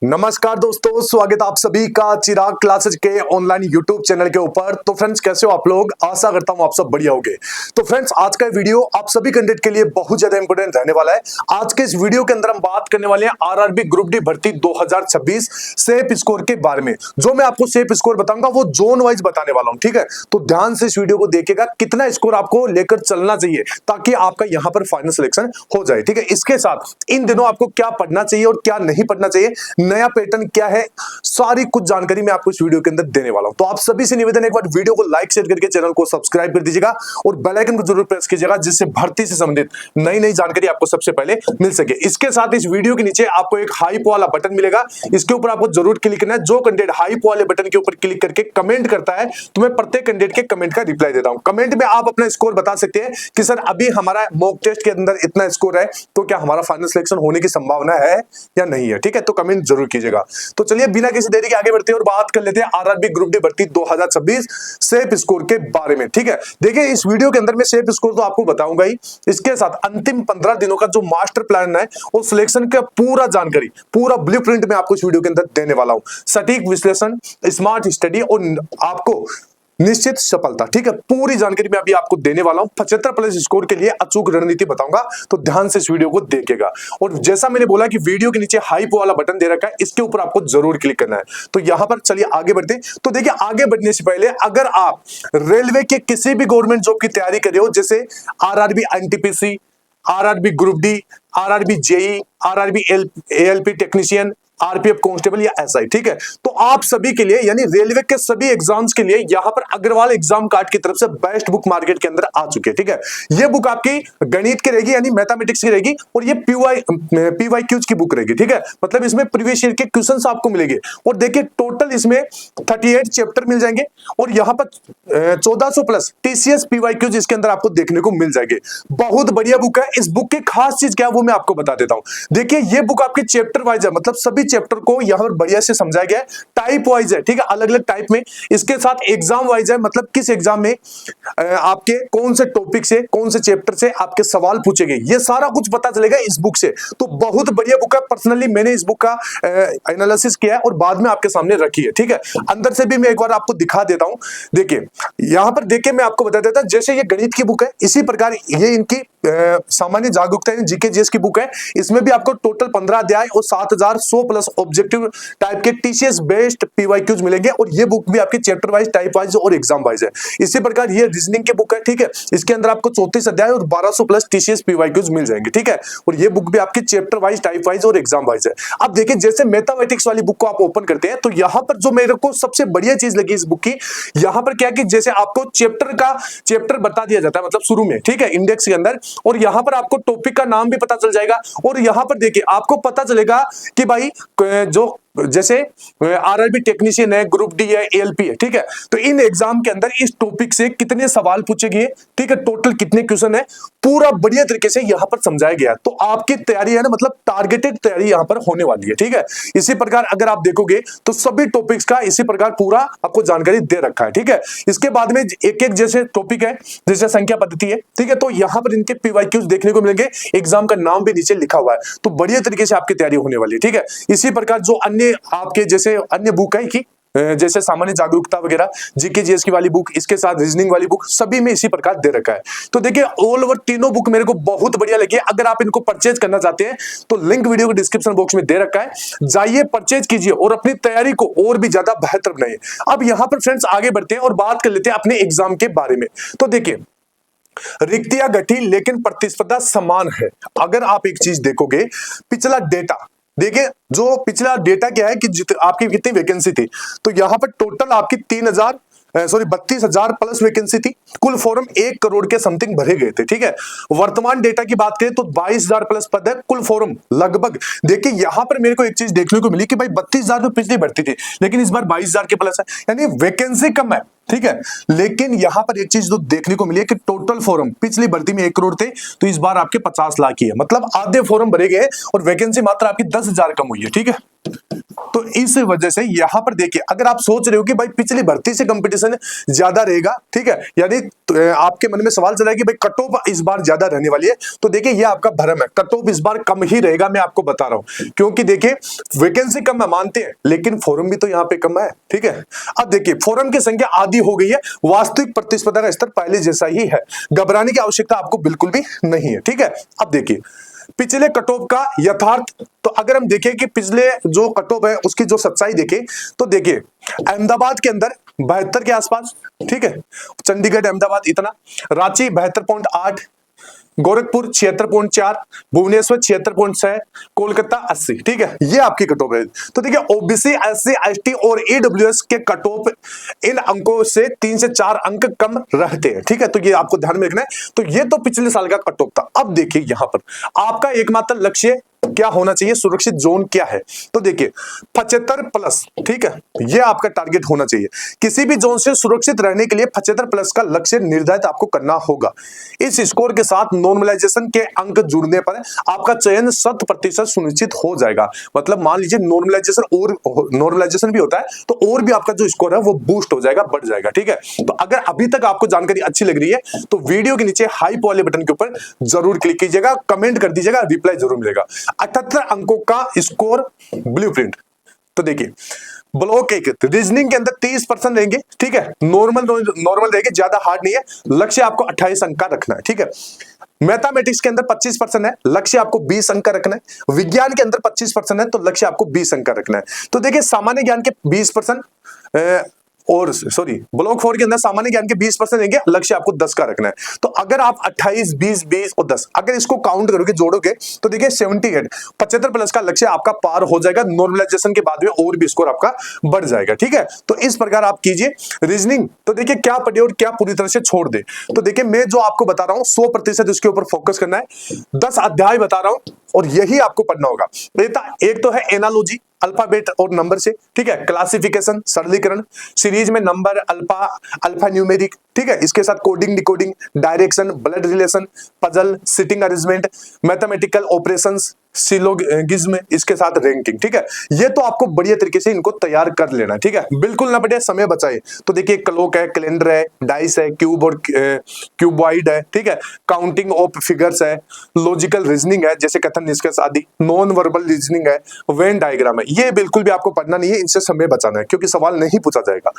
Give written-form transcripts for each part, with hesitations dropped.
नमस्कार दोस्तों, स्वागत आप सभी का चिराग क्लासेज के ऑनलाइन यूट्यूब चैनल के ऊपर। तो फ्रेंड्स, कैसे हो आप लोग? आशा करता हूं आप सब बढ़िया होंगे। तो फ्रेंड्स, आज का वीडियो आप सभी कैंडिडेट के लिए बहुत ज्यादा इंपॉर्टेंट रहने वाला है। आज के इस वीडियो के अंदर हम बात करने वाले हैं आरआरबी ग्रुप डी भर्ती 2026 सेफ स्कोर के बारे में। जो मैं आपको सेफ स्कोर बताऊंगा वो जोन वाइज बताने वाला हूं, ठीक है? तो ध्यान से इस वीडियो को देखिएगा, कितना स्कोर आपको लेकर चलना चाहिए ताकि आपका यहां पर फाइनल सिलेक्शन हो जाए, ठीक है? इसके साथ इन दिनों आपको क्या पढ़ना चाहिए और क्या नहीं पढ़ना चाहिए, नया पैटर्न क्या है, सारी कुछ जानकारी मैं आपको इस वीडियो के अंदर देने वाला हूं। तो आप सभी से निवेदन है, एक बार वीडियो को लाइक शेयर करके चैनल को सब्सक्राइब कर दीजिएगा और बेल आइकन को जरूर प्रेस कीजिएगा, जिससे भर्ती से संबंधित नई नई जानकारी आपको सबसे पहले मिल सके। इसके साथ इस वीडियो के नीचे आपको एक हाइप वाला बटन मिलेगा, इसके ऊपर आपको जरूर क्लिक करना है। जो कैंडिडेट हाइप वाले बटन के ऊपर क्लिक करके कमेंट करता है तो मैं प्रत्येक कैंडिडेट के कमेंट का रिप्लाई देता हूं। कमेंट में आप अपना स्कोर बता सकते हैं कि सर अभी हमारा मॉक टेस्ट के अंदर इतना स्कोर है, तो क्या हमारा फाइनल सिलेक्शन होने की संभावना है या नहीं है, ठीक है? तो कमेंट जरूर कीजिएगा। तो चलिए बिना किसी देरी के आगे बढ़ते हैं और बात कर लेते हैं आरआरबी ग्रुप डी भर्ती 2026 सेफ स्कोर के बारे में, ठीक है? देखिए, इस वीडियो के अंदर मैं सेफ स्कोर तो आपको बताऊंगा ही, इसके साथ अंतिम 15 दिनों का जो मास्टर प्लान है और सिलेक्शन का पूरा जानकारी, पूरा ब्लूप्रिंट मैं आपको इस वीडियो के अंदर देने वाला हूं। सटीक विश्लेषण, स्मार्ट स्टडी और आपको निश्चित सफलता, ठीक है? पूरी जानकारी मैं अभी आपको देने वाला हूं। 75 प्लस स्कोर के लिए अचूक रणनीति बताऊंगा, तो ध्यान से इस वीडियो को देखिएगा। और जैसा मैंने बोला कि वीडियो के नीचे हाइप वाला बटन दे रखा है, इसके ऊपर आपको जरूर क्लिक करना है। तो यहां पर चलिए आगे बढ़ते हैं। तो देखिए, आगे बढ़ने से पहले अगर आप रेलवे के किसी भी गवर्नमेंट जॉब की तैयारी कर रहे हो, जैसे RRB NTPC, RRB group D, RRB JE, RRB ALP technician, RPF constable या एसआई, ठीक है? तो आप सभी के लिए, यानी रेलवे के सभी एग्जाम्स के लिए यहां पर अग्रवाल एग्जाम कार्ड की तरफ से बेस्ट बुक मार्केट के अंदर आ चुकी है, ठीक है? ये बुक आपकी गणित की रहेगी, यानी मैथमेटिक्स की रहेगी, और ये पीवाईक्यूज की बुक रहेगी, ठीक है? मतलब इसमें प्रीवियस ईयर के क्वेश्चंस आपको मिलेंगे। और देखिए, टोटल इसमें 38 चैप्टर मिल जाएंगे और यहां पर 1400 प्लस टीसीएस पीवाईक्यूज इसके अंदर आपको देखने को मिल जाएंगे। बहुत बढ़िया बुक है। इस बुक की खास चीज क्या है वो मैं आपको बता देता हूं। देखिए, ये बुक आपके चैप्टर वाइज है, मतलब सभी चैप्टर को यहां पर बढ़िया से समझाया गया है। टाइप वाइज है, ठीक है? अलग अलग टाइप में। इसके साथ एग्जाम वाइज है, मतलब किस एग्जाम में आपके कौन से टॉपिक से, कौन से चैप्टर से आपके सवाल पूछे गए, ये सारा कुछ पता चलेगा इस बुक से। तो बहुत बढ़िया बुक है। पर्सनली मैंने इस बुक का एनालिसिस किया है और बाद में आपके सामने रखी है, ठीक है? अंदर से भी मैं एक बार आपको दिखा देता हूं। देखिए, यहां पर देखिए, मैं आपको बता देता हूं, जैसे ये गणित की बुक है, इसी प्रकार ये इनकी सामान्य जागरूकता जीके जीएस की बुक है। इसमें भी आपको टोटल 15 अध्याय और 7100 प्लस ऑब्जेक्टिव टाइप के टीसीएस बेस्ड पीवाईक्यूज मिलेंगे। और ये बुक भी आपकी चैप्टर वाइज, टाइप वाइज और एग्जाम वाइज है। इसी प्रकार ये रीजनिंग की बुक है, ठीक है? इसके अंदर आपको 34 अध्याय और 1200 प्लस टीसीएस पीवाईक्यूज मिल जाएंगे, ठीक है? और ये बुक भी आपकी चैप्टर वाइज, टाइप वाइज और एग्जाम वाइज है। अब देखिए, जैसे मैथमेटिक्स वाली बुक को आप ओपन करते हैं तो यहां पर जो मेरे को सबसे बढ़िया चीज लगी इस बुक की, यहां पर क्या कि जैसे आपको चैप्टर बता दिया जाता है, मतलब शुरू में, ठीक है, इंडेक्स के अंदर, और यहां पर आपको टॉपिक का नाम भी पता चल जाएगा। और यहां पर देखिए, आपको पता चलेगा कि भाई जो जैसे आरआरबी टेक्नीशियन है, ग्रुप डी है, एएलपी है, ठीक है? तो इन एग्जाम के अंदर इस टॉपिक से कितने सवाल पूछे गए, ठीक है? टोटल कितने क्वेश्चन है, पूरा बढ़िया तरीके से यहां पर समझाया गया है। तो आपकी तैयारी है ना, मतलब टारगेटेड तैयारी यहां पर होने वाली है, ठीक है? इसी प्रकार अगर आप देखोगे तो सभी टॉपिक्स का इसी प्रकार पूरा आपको जानकारी दे रखा है, ठीक है? इसके बाद में एक एक जैसे टॉपिक है, जैसे संख्या पद्धति है, ठीक है? तो यहां पर इनके पीवाईक्यूज देखने को मिलेंगे, एग्जाम का नाम भी नीचे लिखा हुआ है। तो बढ़िया तरीके से आपकी तैयारी होने वाली है, ठीक है? इसी प्रकार जो अन्य आपके जैसे अन्य बुक है कि जैसे सामान्य जागरूकता वगैरह, जीके जीएस की वाली बुक, इसके साथ रीजनिंग वाली बुक, सभी में इसी प्रकार दे रखा है। तो देखिए, ऑल ओवर तीनों बुक मेरे को बहुत बढ़िया लगी है। अगर आप इनको परचेज करना चाहते हैं तो लिंक वीडियो के डिस्क्रिप्शन बॉक्स में दे रखा है, जाइए परचेज कीजिए और अपनी तैयारी को और भी ज्यादा बेहतर बनाइए। अब यहां पर फ्रेंड्स आगे बढ़ते हैं और बात कर लेते हैं अपने एग्जाम के बारे में। तो देखिए, रिक्तियां घटी लेकिन प्रतिस्पर्धा समान है। अगर आप एक चीज देखोगे, पिछला डेटा देखिए, जो पिछला डेटा क्या है कि आपकी कितनी वैकेंसी थी, तो यहां पर टोटल आपकी 32,000 प्लस वैकेंसी थी। कुल फॉर्म 1 करोड़ के समथिंग भरे गए थे, ठीक है? वर्तमान डेटा की बात करें तो 22,000 प्लस पद है, कुल फॉर्म लगभग। देखिए, यहां पर मेरे को एक चीज देखने को मिली कि भाई 32,000 तो पिछली भर्ती थी, लेकिन इस बार 22,000 के प्लस है, यानी वैकेंसी कम है, ठीक है? लेकिन यहां पर एक चीज जो देखने को मिली है कि टोटल फॉर्म पिछली भर्ती में 1 करोड़ थे, तो इस बार आपके 50 लाख ही है, मतलब आधे फॉर्म भरे गए और वैकेंसी मात्र आपकी 10,000 कम हुई है, ठीक है? तो इस वजह से यहां पर देखिए, अगर आप सोच रहे हो कि भाई पिछली भर्ती से कंपटीशन ज्यादा रहेगा, ठीक है, यानी आपके मन में सवाल चला है कि भाई कट ऑफ इस बार ज्यादा रहने वाली है, तो देखिए ये आपका भ्रम है। कट ऑफ इस बार कम ही रहेगा, मैं आपको बता रहा हूं, क्योंकि देखिए वैकेंसी कम है मानते हैं, लेकिन फॉर्म भी तो यहाँ पे कम है, ठीक है। अब देखिए फॉर्म की संख्या आधी हो गई है, वास्तविक प्रतिस्पर्धा का स्तर पहले जैसा ही है, घबराने की आवश्यकता आपको बिल्कुल भी नहीं है, ठीक है। अब देखिए पिछले कट ऑफ का यथार्थ, तो अगर हम देखें कि पिछले जो कट ऑफ है उसकी जो सच्चाई देखें, तो देखिए अहमदाबाद के अंदर 72 के आसपास, ठीक है, चंडीगढ़ अहमदाबाद इतना, रांची 72.8, गोरखपुर 76.4, भुवनेश्वर 76.6, कोलकाता 80, ठीक है, ये आपकी कट ऑफ है। तो देखिए ओबीसी, एससी, एसटी और ईडब्ल्यूएस के कट ऑफ इन अंकों से 3 से 4 अंक कम रहते हैं, ठीक है, तो ये आपको ध्यान में रखना है। तो ये तो पिछले साल का कट ऑफ था। अब देखिए यहां पर आपका एकमात्र लक्ष्य क्या होना चाहिए, सुरक्षित जोन क्या है, तो देखिए 75 प्लस, ठीक है, ये आपका टारगेट होना चाहिए। किसी भी जोन से सुरक्षित रहने के लिए 75 प्लस का लक्ष्य निर्धारित आपको करना होगा। इस स्कोर के साथ नॉर्मलाइजेशन के अंक जुड़ने पर आपका चयन 100% सुनिश्चित हो जाएगा। मतलब मान लीजिए नॉर्मलाइजेशन भी होता है तो और भी आपका जो स्कोर है वो बूस्ट हो जाएगा, बढ़ जाएगा, ठीक है। तो अगर अभी तक आपको जानकारी अच्छी लग रही है तो वीडियो के नीचे हाइप वाले बटन के ऊपर जरूर क्लिक कीजिएगा, कमेंट कर दीजिएगा, रिप्लाई जरूर मिलेगा। 78 अंकों का स्कोर ब्लूप्रिंट, तो देखिए ब्लॉक 1 रीजनिंग के अंदर 30% रहेंगे, ठीक है, नॉर्मल रहेंगे, ज्यादा हार्ड नहीं है, लक्ष्य आपको 28 अंक का रखना है, ठीक है। मैथमेटिक्स के अंदर 25% है, लक्ष्य आपको 20 अंक का रखना है। विज्ञान के अंदर 25% है, तो लक्ष्य आपको 20 अंक का रखना है। तो देखिए सामान्य ज्ञान के 20% और सॉरी ब्लॉक 4 के अंदर सामान्य ज्ञान के 20% देंगे, लक्ष्य आपको 10 का रखना है। तो अगर आप 28, 20, 20 और 10 अगर इसको काउंट करोगे, जोड़ोगे, तो देखिए 78 75 प्लस का लक्ष्य आपका पार हो जाएगा। नॉर्मलाइजेशन के बाद में और भी स्कोर आपका बढ़ जाएगा, ठीक है। तो इस प्रकार आप कीजिए। रीजनिंग तो देखिए क्या पढ़े और क्या पूरी तरह से छोड़ दे, तो देखिए मैं जो आपको बता रहा हूं 100% इसके ऊपर फोकस करना है। 10 अध्याय बता रहा हूं और यही आपको पढ़ना होगा। एक तो है एनालॉजी, अल्फाबेट और नंबर से, ठीक है, क्लासिफिकेशन, सरलीकरण, सीरीज में नंबर, अल्फा न्यूमेरिक, ठीक है, इसके साथ coding, decoding, direction, blood relation, puzzle, sitting arrangement, mathematical operations, syllogism, इसके साथ रैंकिंग, ठीक है। ये तो आपको बढ़िया तरीके से इनको तैयार कर लेना, ठीक है, बिल्कुल ना बढ़िया समय बचाए। तो देखिए क्लॉक है, कैलेंडर है, डाइस है, क्यूब और क्यूबॉइड है, ठीक है, काउंटिंग ऑफ फिगर्स है, लॉजिकल रीजनिंग है जैसे कथन, निष्कर्ष आदि, नॉन वर्बल रीजनिंग है, वेन डायग्राम है। ये बिल्कुल भी आपको पढ़ना नहीं है, इनसे समय बचाना है क्योंकि सवाल नहीं पूछा जाएगा।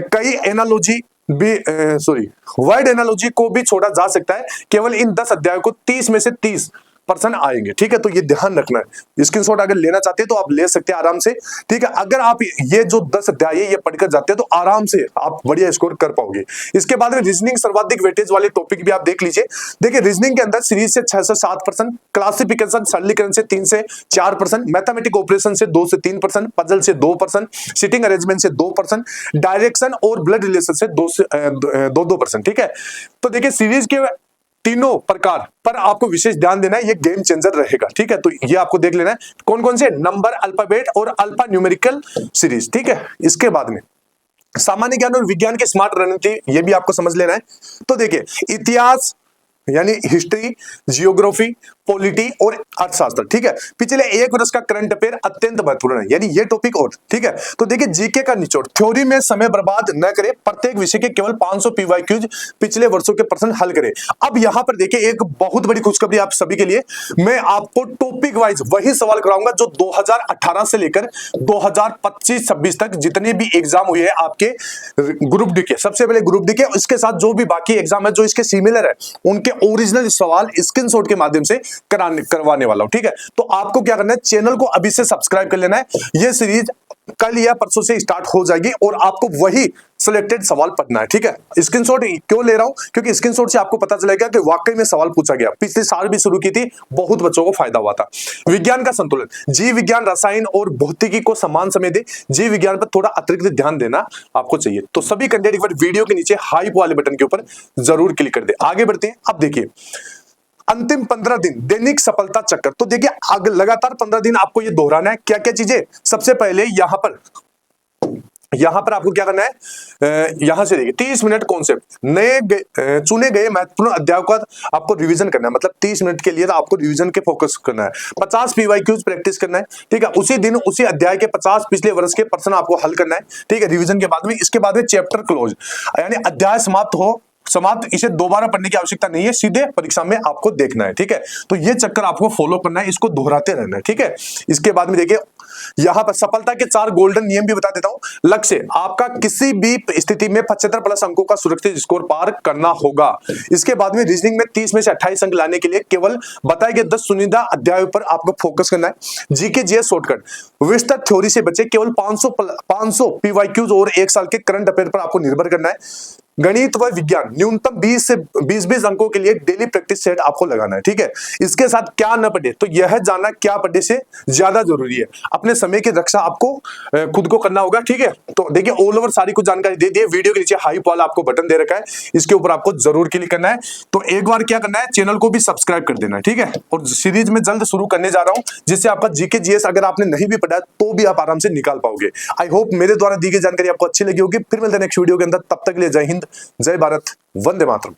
कई एनालॉजी भी वर्ड एनालॉजी को भी छोड़ा जा सकता है, केवल इन 10 अध्यायों को 30 में से 30% आएंगे, ठीक है। तो ये ध्यान रखना है। स्क्रीनशॉट अगर लेना चाहते हैं तो आप ले सकते हैं आराम से, ठीक है। अगर आप ये जो 10 अध्याय ये पढ़कर जाते हैं तो आराम से आप बढ़िया स्कोर कर पाओगे। इसके बाद में रीजनिंग सर्वाधिक वेटेज वाले टॉपिक भी आप देख लीजिए। देखिए रीजनिंग के अंदर सीरीज से 6 से 7%, क्लासिफिकेशन सरलीकरण से 3 से 4%, मैथमेटिक ऑपरेशन से 2 से 3%, पजल से 2%, सिटिंग अरेंजमेंट से 2%, डायरेक्शन और ब्लड रिलेशन से 2%, ठीक है। तो देखिए सीरीज के तीनों प्रकार पर आपको विशेष ध्यान देना है, ये गेम चेंजर रहेगा, ठीक है। तो ये आपको देख लेना है कौन कौन से, नंबर, अल्फाबेट और अल्फा न्यूमेरिकल सीरीज, ठीक है। इसके बाद में सामान्य ज्ञान और विज्ञान की स्मार्ट रणनीति, ये भी आपको समझ लेना है। तो देखिए इतिहास यानी हिस्ट्री, जियोग्राफी, पॉलिटी और अर्थशास्त्र, ठीक है, पिछले 1 वर्ष का करंट अफेयर अत्यंत महत्वपूर्ण है, यानी ये टॉपिक और, ठीक है। तो देखिए जीके का निचोड़, थ्योरी में समय बर्बाद न करें, प्रत्येक विषय के केवल 500 पीवाईक्यूज पिछले वर्षों के प्रश्न हल करें। अब यहां पर देखिए एक बहुत बड़ी खुशखबरी आप सभी के लिए, मैं आपको टॉपिक वाइज वही सवाल कराऊंगा जो 2018 से लेकर 2025-26 तक जितने भी एग्जाम हुए हैं आपके ग्रुप डी के, सबसे पहले ग्रुप डी के, इसके साथ जो भी बाकी एग्जाम है जो इसके सिमिलर है उनके ओरिजिनल सवाल स्क्रीनशॉट के माध्यम से करवाने वाला हूं, ठीक है। तो आपको क्या करना है, चैनल को अभी से सब्सक्राइब कर लेना है। यह सीरीज कल या परसों से स्टार्ट हो जाएगी और आपको वही सिलेक्टेड सवाल पढ़ना है, ठीक है। स्क्रीनशॉट क्यों ले रहा हूं, क्योंकि स्क्रीनशॉट से आपको पता चलेगा कि वाकई में सवाल पूछा गया। पिछले साल भी शुरू की थी, बहुत बच्चों को फायदा हुआ था। विज्ञान का संतुलन, जीव विज्ञान, रसायन और भौतिकी को समान समय दे, जीव विज्ञान पर थोड़ा अतिरिक्त ध्यान देना आपको चाहिए। तो सभी कैंडिडेट एक बार वीडियो के नीचे हाइप वाले बटन के ऊपर जरूर क्लिक कर दे। आगे बढ़ते हैं। अब देखिए अंतिम 15 दिन दैनिक सफलता चक्कर, तो देखिए लगातार 15 दिन आपको ये दोहराना है। क्या क्या चीजें, सबसे पहले यहां पर यहां पर आपको क्या करना है, यहां से देखिए 30 मिनट कॉन्सेप्ट चुने गए महत्वपूर्ण अध्यायों का आपको रिवीजन करना है। मतलब 30 मिनट के लिए तो आपको रिवीजन के फोकस करना है। 50 पीवाईक्यूज प्रैक्टिस करना है, ठीक है। उसी दिन उसी अध्याय के 50 पिछले वर्ष के प्रश्न आपको हल करना है, ठीक है, रिवीजन के बाद में। इसके बाद में चैप्टर क्लोज, यानी अध्याय समाप्त, इसे दोबारा पढ़ने की आवश्यकता नहीं है, सीधे परीक्षा में आपको देखना है, ठीक है। तो ये चक्कर आपको फॉलो करना है, इसको दोहराते रहना है, ठीक है। इसके बाद में देखिए यहां पर सफलता के 4 गोल्डन नियम भी बता देता हूं। लक्ष्य आपका किसी भी स्थिति में 75 प्लस अंकों का सुरक्षित स्कोर पार करना होगा। इसके बाद में रीजनिंग में 30 में से 28 अंक लाने के लिए केवल बताए गए 10 चुनिंदा अध्यायों पर आपको फोकस करना है। जीके जीएस शॉर्टकट, विस्तृत थ्योरी से बचे, केवल 500 पीवाईक्यूज और 1 साल के करंट अफेयर पर आपको निर्भर करना है। गणित व विज्ञान न्यूनतम 20 से 20 अंकों के लिए डेली प्रैक्टिस सेट आपको लगाना है, ठीक है। इसके साथ क्या न पढ़े, तो यह जानना क्या पढ़ने से ज्यादा जरूरी है। अपने समय की रक्षा आपको खुद को करना होगा, ठीक है। तो देखिए ऑल ओवर सारी कुछ जानकारी दे दी है। वीडियो के नीचे हाइप वाला आपको बटन दे रखा है, इसके ऊपर आपको जरूर क्लिक करना है। तो एक बार क्या करना है, चैनल को भी सब्सक्राइब कर देना है, ठीक है। और सीरीज में जल्द शुरू करने जा रहा हूं, जिससे आपका जीके जीएस अगर आपने नहीं भी पढ़ा तो भी आप आराम से निकाल पाओगे। आई होप मेरे द्वारा दी गई जानकारी आपको अच्छी लगी होगी। फिर मिलते हैं नेक्स्ट वीडियो के अंदर, तब तक के लिए जय हिंद, जय भारत, वंदे मातरम।